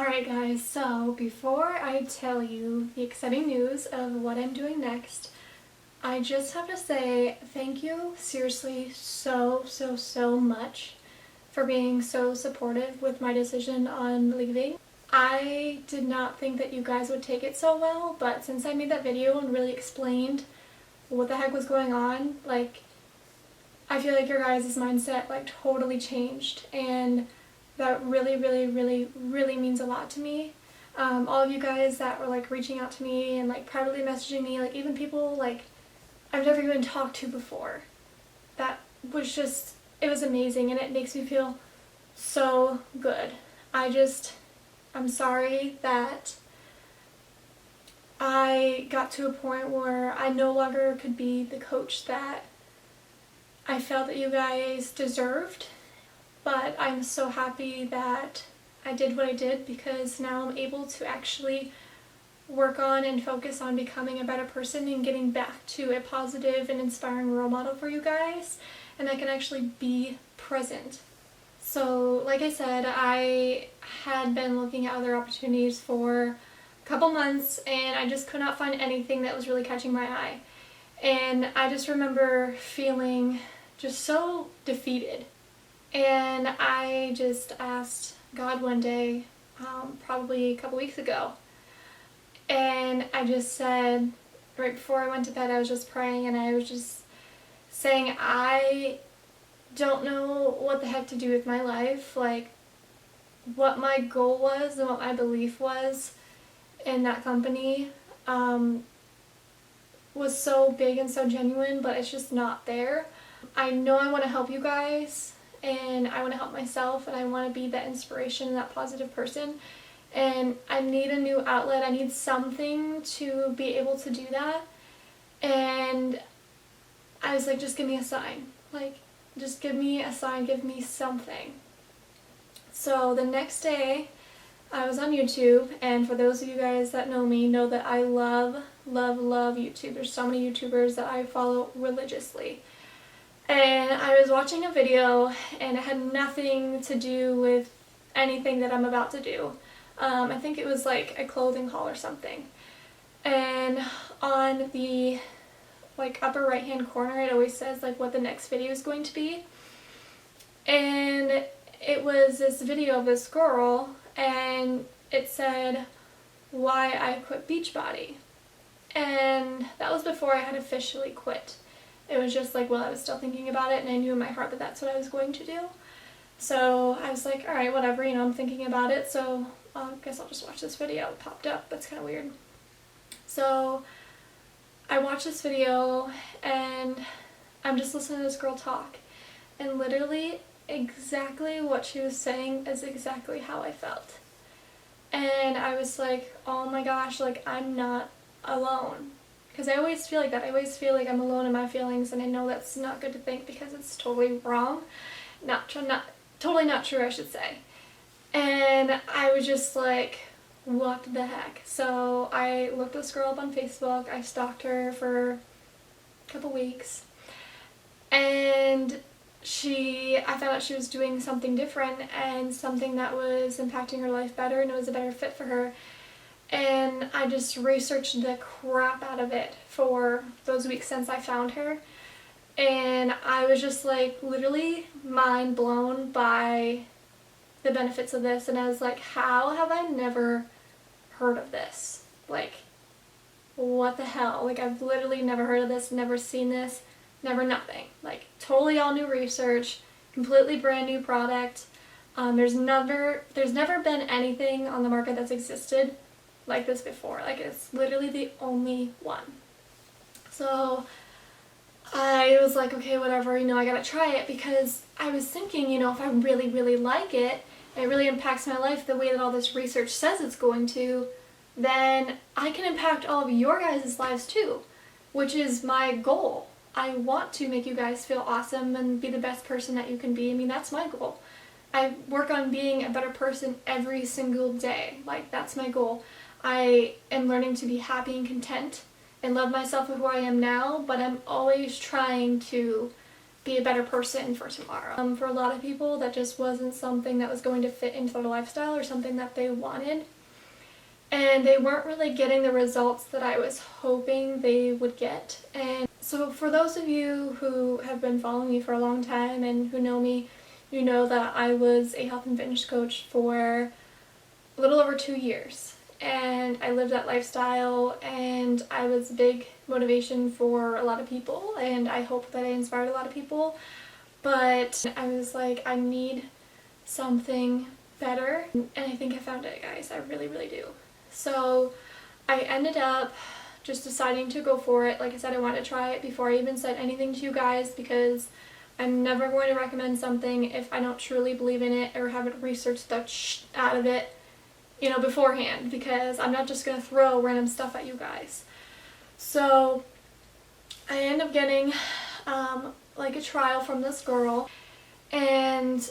Alright guys, so before I tell you the exciting news of what I'm doing next, I just have to say thank you seriously so much for being so supportive with my decision on leaving. I did not think that you guys would take it so well, but since I made that video and really explained what the heck was going on, I feel like your guys' mindset totally changed, and that really means a lot to me. All of you guys that were reaching out to me and privately messaging me, even people I've never even talked to before. That was just, it was amazing, and it makes me feel so good. I'm sorry that I got to a point where I no longer could be the coach that I felt that you guys deserved, but I'm so happy that I did what I did, because now I'm able to actually work on and focus on becoming a better person and getting back to a positive and inspiring role model for you guys, and I can actually be present. So like I said, I had been looking at other opportunities for a couple months, and I just could not find anything that was really catching my eye. And I just remember feeling just so defeated. And I just asked God one day, probably a couple weeks ago, and I just said, right before I went to bed, I was just praying, and I was just saying, I don't know what the heck to do with my life, what my goal was and what my belief was in that company was so big and so genuine, but it's just not there. I know I want to help you guys, and I want to help myself, and I want to be that inspiration and that positive person, and I need a new outlet. I need something to be able to do that. And I was like, just give me a sign, just give me a sign, give me something. So the next day I was on YouTube, and for those of you guys that know me know that I love YouTube. There's so many YouTubers that I follow religiously. And I was watching a video, and it had nothing to do with anything that I'm about to do. I think it was a clothing haul or something. And on the upper right hand corner, it always says what the next video is going to be. And it was this video of this girl, and it said, "Why I quit Beachbody." And that was before I had officially quit. It was just well, I was still thinking about it, and I knew in my heart that that's what I was going to do. So I was like, alright, whatever, I'm thinking about it, so I guess I'll just watch this video. It popped up. That's kind of weird. So I watched this video, and I'm just listening to this girl talk, and literally exactly what she was saying is exactly how I felt. And I was like, oh my gosh, I'm not alone. Because I always feel like that. I always feel like I'm alone in my feelings, and I know that's not good to think because it's totally wrong. Totally not true, I should say. And I was just like, what the heck? So I looked this girl up on Facebook. I stalked her for a couple weeks, and I found out she was doing something different and something that was impacting her life better, and it was a better fit for her. And I just researched the crap out of it for those weeks since I found her. And I was just literally mind blown by the benefits of this. And I was like, how have I never heard of this? What the hell? I've literally never heard of this, never seen this, never nothing. Totally all new research, completely brand new product. There's never been anything on the market that's existed like this before. It's literally the only one. So I was like, okay, whatever, I gotta try it, because I was thinking, if I really like it, and it really impacts my life the way that all this research says it's going to, then I can impact all of your guys' lives too, which is my goal. I want to make you guys feel awesome and be the best person that you can be. That's my goal. I work on being a better person every single day. That's my goal. I am learning to be happy and content and love myself for who I am now, but I'm always trying to be a better person for tomorrow. For a lot of people, that just wasn't something that was going to fit into their lifestyle or something that they wanted. And they weren't really getting the results that I was hoping they would get. And so for those of you who have been following me for a long time and who know me, you know that I was a health and fitness coach for a little over 2 years. And I lived that lifestyle, and I was a big motivation for a lot of people, and I hope that I inspired a lot of people. But I was like, I need something better, and I think I found it, guys. I really, really do. So I ended up just deciding to go for it. Like I said, I wanted to try it before I even said anything to you guys, because I'm never going to recommend something if I don't truly believe in it or haven't researched the out of it, you know, beforehand, because I'm not just going to throw random stuff at you guys. So I ended up getting like a trial from this girl, and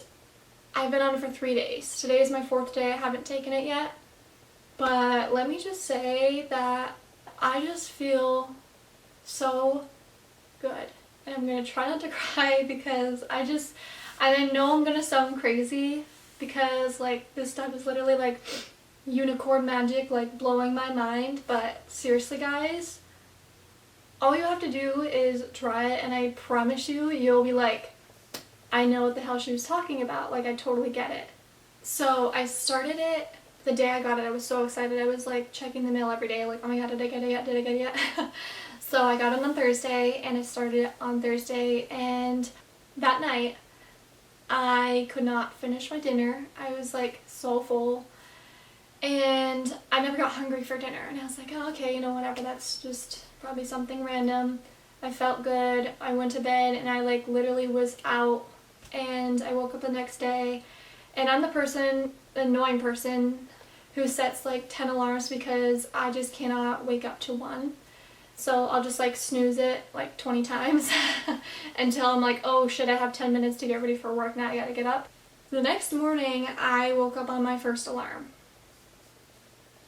I've been on it for 3 days. Today is my 4th day. I haven't taken it yet, but let me just say that I just feel so good. And I'm going to try not to cry, because I know I'm going to sound crazy, because like this stuff is literally like unicorn magic, like blowing my mind. But seriously, guys, all you have to do is try it, and I promise you, you'll be like, I know what the hell she was talking about. Like, I totally get it. So I started it the day I got it. I was so excited. I was like checking the mail every day, like, oh my god, did I get it yet? Did I get it yet? So I got it on Thursday, and I started it on Thursday, and that night I could not finish my dinner. I was like so full, and I never got hungry for dinner, and I was like, oh, okay, you know, whatever, that's just probably something random. I felt good. I went to bed, and I like literally was out, and I woke up the next day, and I'm the annoying person who sets like 10 alarms, because I just cannot wake up to one. So I'll just like snooze it like 20 times until I'm like, oh shit, I have 10 minutes to get ready for work, now I gotta get up. The next morning I woke up on my first alarm.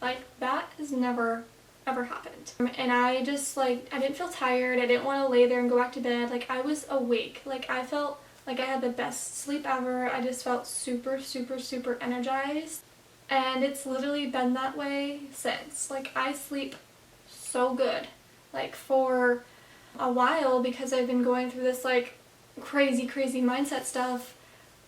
Like, that has never ever happened. And I just like, I didn't feel tired, I didn't want to lay there and go back to bed. Like, I was awake. Like, I felt like I had the best sleep ever. I just felt super, super, super energized. And it's literally been that way since. Like, I sleep so good. Like, for a while, because I've been going through this like crazy mindset stuff,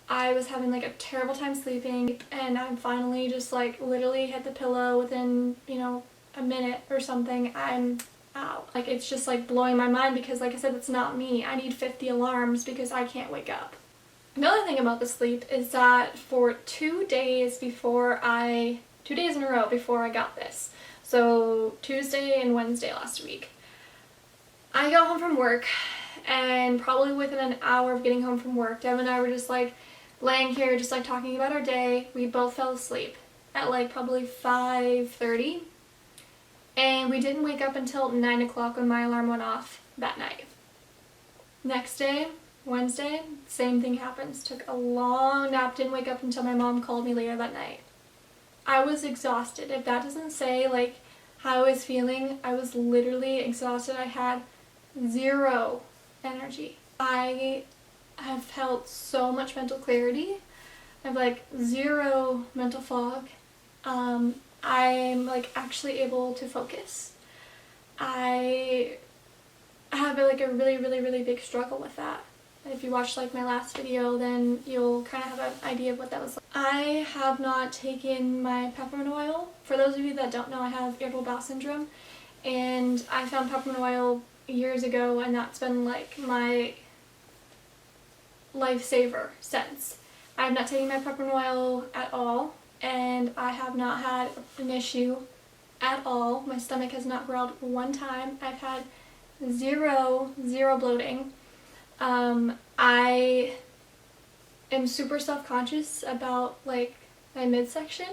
I was having like a terrible time sleeping, and I'm finally just like literally hit the pillow within, you know, a minute or something, I'm out. Like, it's just like blowing my mind, because like I said, it's not me. I need 50 alarms because I can't wake up. Another thing about the sleep is that for 2 days in a row before I got this, so Tuesday and Wednesday last week, I got home from work, and probably within an hour of getting home from work, Dev and I were just like laying here just like talking about our day. We both fell asleep at like probably 5:30, and we didn't wake up until 9 o'clock when my alarm went off that night. Next day, Wednesday, same thing happens. Took a long nap, didn't wake up until my mom called me later that night. I was exhausted. If that doesn't say like how I was feeling, I was literally exhausted. I had zero energy. I have felt so much mental clarity. I have like zero mental fog. I'm like actually able to focus. I have like a really big struggle with that. If you watched like my last video, then you'll kind of have an idea of what that was like. I have not taken my peppermint oil. For those of you that don't know, I have irritable bowel syndrome, and I found peppermint oil years ago, and that's been like my lifesaver since. I have not taken my peppermint oil at all, and I have not had an issue at all. My stomach has not growled one time. I've had zero bloating. I am super self-conscious about like my midsection,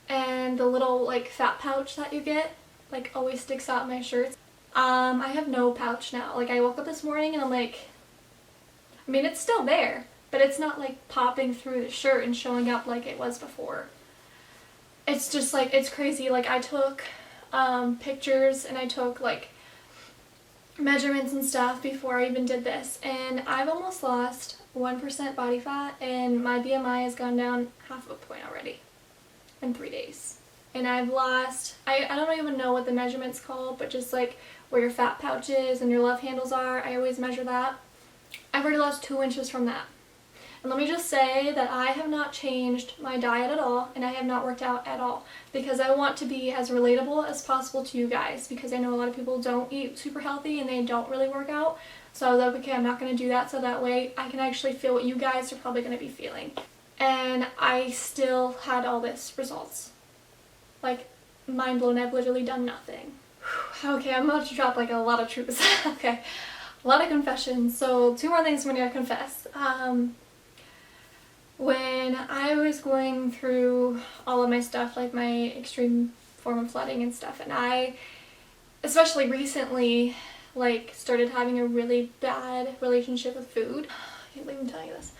and the little like fat pouch that you get like always sticks out in my shirts. I have no pouch now. Like, I woke up this morning and I'm like, I mean, it's still there, but it's not like popping through the shirt and showing up like it was before. It's just like, it's crazy. Like, I took pictures, and I took like measurements and stuff before I even did this, and I've almost lost 1% body fat, and my BMI has gone down half a point already in 3 days. And I've lost, I don't even know what the measurement's called, but just like where your fat pouch is and your love handles are, I always measure that. I've already lost 2 inches from that. And let me just say that I have not changed my diet at all, and I have not worked out at all, because I want to be as relatable as possible to you guys, because I know a lot of people don't eat super healthy and they don't really work out. So I was like, okay, I'm not going to do that, so that way I can actually feel what you guys are probably going to be feeling. And I still had all this results. Like, mind blown, I've literally done nothing. Okay, I'm about to drop like a lot of truths. Okay, a lot of confessions. So 2 more things I'm going to confess. When I was going through all of my stuff, like my extreme form of flooding and stuff, and I, especially recently, like started having a really bad relationship with food. I can't believe I'm telling you this.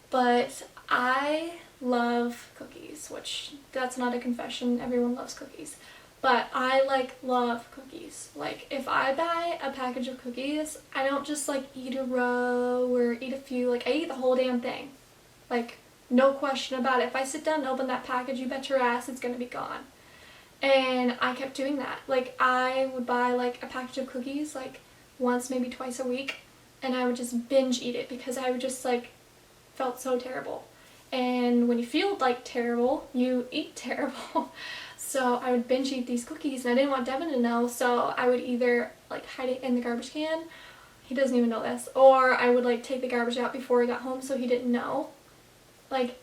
But I love cookies, which that's not a confession, everyone loves cookies. But I love cookies. Like if I buy a package of cookies, I don't just like eat a row or eat a few, like I eat the whole damn thing. Like no question about it. If I sit down and open that package, you bet your ass it's gonna be gone. And I kept doing that. Like I would buy like a package of cookies like once, maybe twice a week, and I would just binge eat it because I would just like felt so terrible. And when you feel like terrible, you eat terrible. So I would binge eat these cookies, and I didn't want Devin to know, so I would either like hide it in the garbage can, he doesn't even know this, or I would like take the garbage out before he got home so he didn't know. Like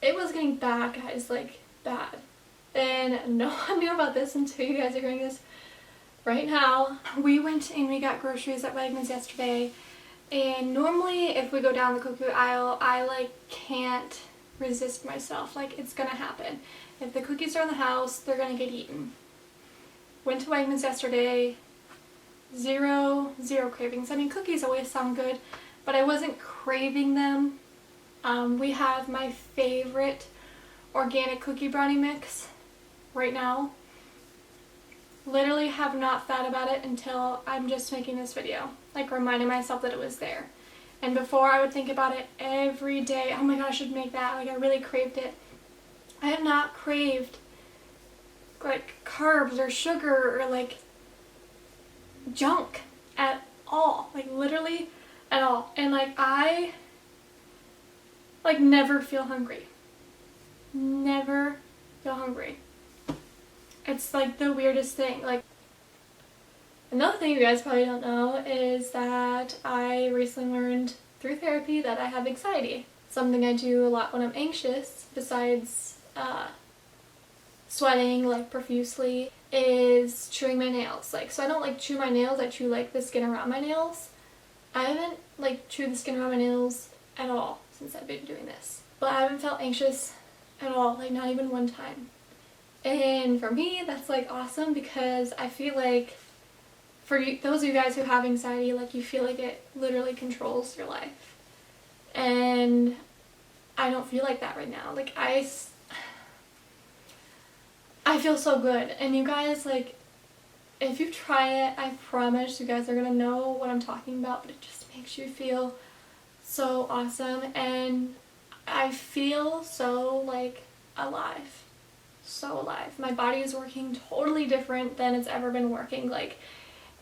it was getting bad, guys, like bad. And no one knew about this until you guys are hearing this right now. We went and we got groceries at Wegmans yesterday, and normally if we go down the cookie aisle, I like can't resist myself. Like it's gonna happen. If the cookies are in the house, they're gonna get eaten. Went to Wegmans yesterday, zero cravings. I mean, cookies always sound good, but I wasn't craving them. We have my favorite organic cookie brownie mix right now. Literally have not thought about it until I'm just making this video, like reminding myself that it was there. And before I would think about it every day, oh my god, I should make that, like I really craved it. I have not craved like carbs or sugar or like junk at all, like literally at all. And like I like never feel hungry. Never feel hungry. It's like the weirdest thing. Like another thing you guys probably don't know is that I recently learned through therapy that I have anxiety. Something I do a lot when I'm anxious, besides sweating like profusely, is chewing my nails. Like, so I don't like chew my nails, I chew like the skin around my nails. I haven't like chewed the skin around my nails at all since I've been doing this. But I haven't felt anxious at all, like not even one time. And for me, that's like awesome, because I feel like for you, those of you guys who have anxiety, like you feel like it literally controls your life. And I don't feel like that right now. Like I feel so good. And you guys, like, if you try it, I promise you guys are gonna know what I'm talking about, but it just makes you feel so awesome. And I feel so like alive. So alive. My body is working totally different than it's ever been working. Like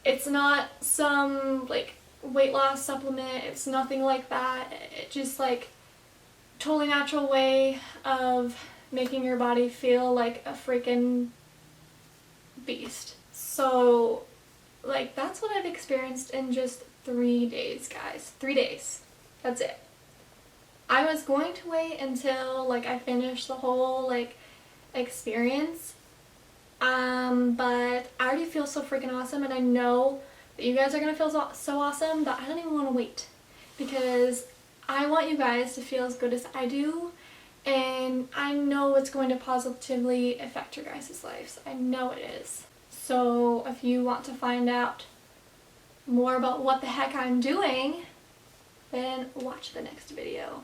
it's not some like weight loss supplement, it's nothing like that. It's just like totally natural way of making your body feel like a freaking beast. So like that's what I've experienced in just 3 days, guys. 3 days. That's it. I was going to wait until like I finished the whole like experience, but I already feel so freaking awesome, and I know that you guys are gonna feel so awesome that I don't even want to wait, because I want you guys to feel as good as I do, and I know it's going to positively affect your guys' lives. I know it is. So if you want to find out more about what the heck I'm doing, then watch the next video.